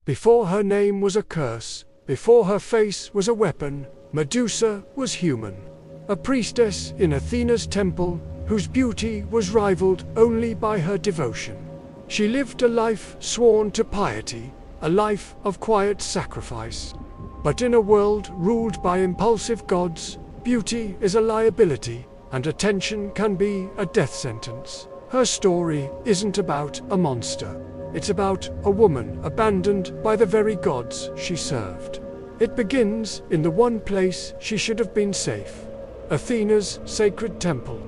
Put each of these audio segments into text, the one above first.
Before her name was a curse, before her face was a weapon, Medusa was human. A priestess in Athena's temple, whose beauty was rivaled only by her devotion. She lived a life sworn to piety, a life of quiet sacrifice. But in a world ruled by impulsive gods, beauty is a liability, and attention can be a death sentence. Her story isn't about a monster. It's about a woman abandoned by the very gods she served. It begins in the one place she should have been safe, Athena's sacred temple.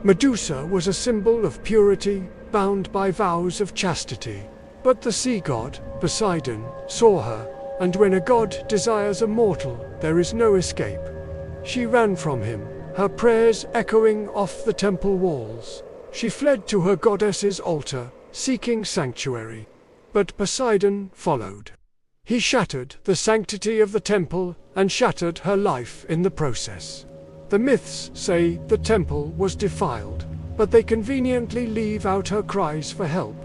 Medusa was a symbol of purity, bound by vows of chastity. But the sea god, Poseidon, saw her, and when a god desires a mortal, there is no escape. She ran from him, her prayers echoing off the temple walls. She fled to her goddess's altar, seeking sanctuary. But Poseidon followed. He shattered the sanctity of the temple and shattered her life in the process. The myths say the temple was defiled, but they conveniently leave out her cries for help,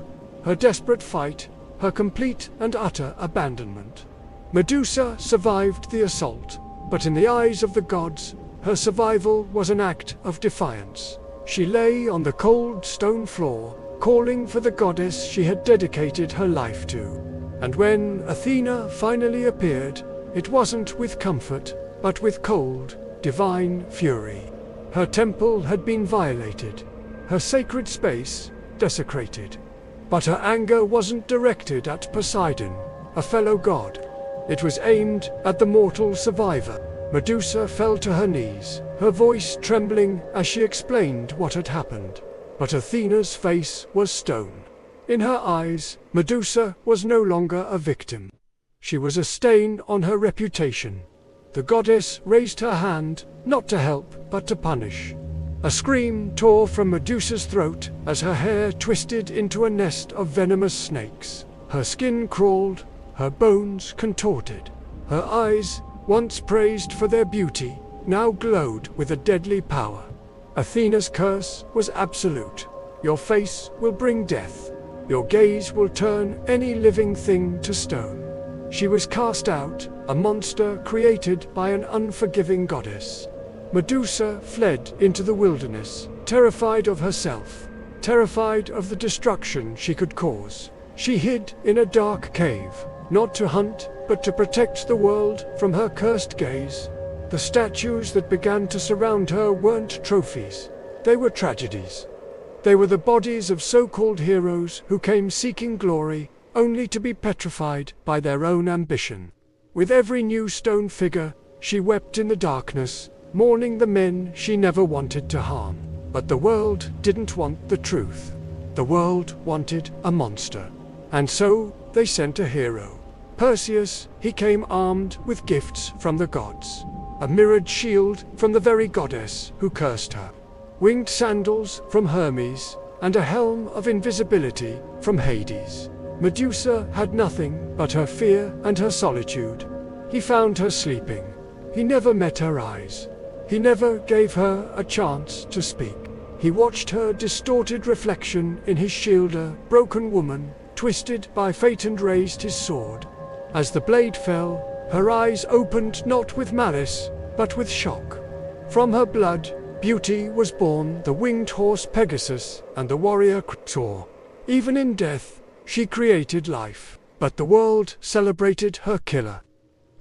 her desperate fight, her complete and utter abandonment. Medusa survived the assault, but in the eyes of the gods, her survival was an act of defiance. She lay on the cold stone floor, calling for the goddess she had dedicated her life to. And when Athena finally appeared, it wasn't with comfort, but with cold, divine fury. Her temple had been violated, her sacred space desecrated. But her anger wasn't directed at Poseidon, a fellow god. It was aimed at the mortal survivor. Medusa fell to her knees, her voice trembling as she explained what had happened. But Athena's face was stone. In her eyes, Medusa was no longer a victim. She was a stain on her reputation. The goddess raised her hand, not to help, but to punish. A scream tore from Medusa's throat as her hair twisted into a nest of venomous snakes. Her skin crawled, her bones contorted. Her eyes, once praised for their beauty, now glowed with a deadly power. Athena's curse was absolute. Your face will bring death. Your gaze will turn any living thing to stone. She was cast out, a monster created by an unforgiving goddess. Medusa fled into the wilderness, terrified of herself, terrified of the destruction she could cause. She hid in a dark cave, not to hunt, but to protect the world from her cursed gaze. The statues that began to surround her weren't trophies. They were tragedies. They were the bodies of so-called heroes who came seeking glory, only to be petrified by their own ambition. With every new stone figure, she wept in the darkness, mourning the men she never wanted to harm. But the world didn't want the truth. The world wanted a monster. And so they sent a hero. Perseus, he came armed with gifts from the gods. A mirrored shield from the very goddess who cursed her. Winged sandals from Hermes, and a helm of invisibility from Hades. Medusa had nothing but her fear and her solitude. He found her sleeping. He never met her eyes. He never gave her a chance to speak. He watched her distorted reflection in his shield, a broken woman, twisted by fate, and raised his sword. As the blade fell, her eyes opened not with malice, but with shock. From her blood, beauty was born, the winged horse Pegasus and the warrior Cruelty. Even in death, she created life, but the world celebrated her killer.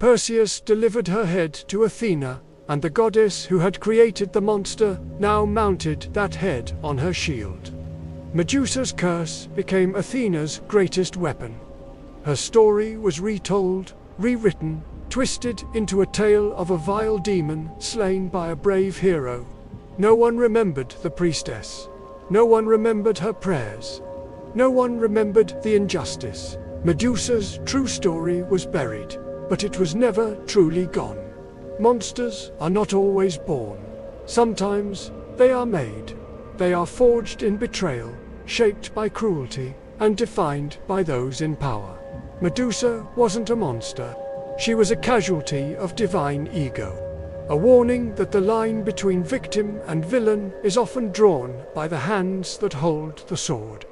Perseus delivered her head to Athena, and the goddess who had created the monster now mounted that head on her shield. Medusa's curse became Athena's greatest weapon. Her story was retold, rewritten, twisted into a tale of a vile demon slain by a brave hero. No one remembered the priestess. No one remembered her prayers. No one remembered the injustice. Medusa's true story was buried, but it was never truly gone. Monsters are not always born. Sometimes they are made. They are forged in betrayal, shaped by cruelty, and defined by those in power. Medusa wasn't a monster. She was a casualty of divine ego. A warning that the line between victim and villain is often drawn by the hands that hold the sword.